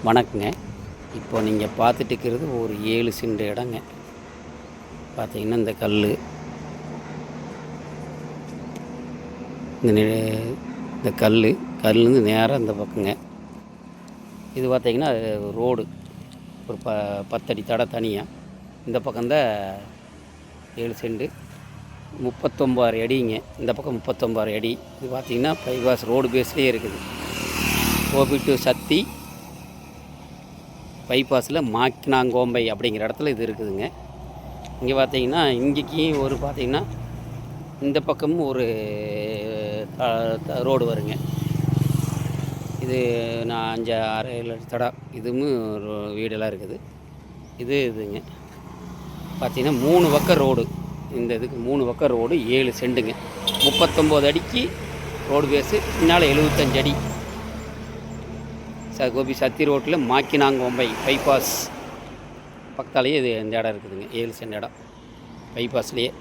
வணக்கங்க. இப்போ நீங்கள் பார்த்துட்டு இருக்கிறது ஒரு 7 சென்ட் இடங்க. பார்த்தீங்கன்னா இந்த கல் இந்த இந்த கல்லுலேருந்து நேராக இந்த பக்கங்க. இது பார்த்தீங்கன்னா ரோடு ஒரு 10 அடி தடை தனியாக. இந்த பக்கம்தான் 7 சென்ட் 39 அடிங்க. இந்த பக்கம் 39 அடி. இது பார்த்தீங்கன்னா பைபாஸ் ரோடு பேஸ்லேயே இருக்குது. ஓபி டு சத்தி பைபாஸில் மாக்கினாங்கோம்பை அப்படிங்கிற இடத்துல இது இருக்குதுங்க. இங்கே பார்த்தீங்கன்னா இங்கேயும் ஒரு பார்த்தீங்கன்னா இந்த பக்கமும் ஒரு ரோடு வருங்க. இது நான் 5-6 அடி தடா இதுவும் வீடெல்லாம் இருக்குது. இதுங்க பார்த்தீங்கன்னா 3 பக்கம் ரோடு. இந்த இதுக்கு 3 பக்கம் ரோடு 7 சென்ட்டுங்க. 39 அடிக்கு ரோடு பேஸு, பின்னால் 75 அடி. கோபி சத்தி ரோட்டில் மாக்கினாங்கோம்பை பைபாஸ் பக்கத்தாலேயே இது இந்த இடம் இருக்குதுங்க. 7 சென்ட் இடம் பைபாஸ்லேயே.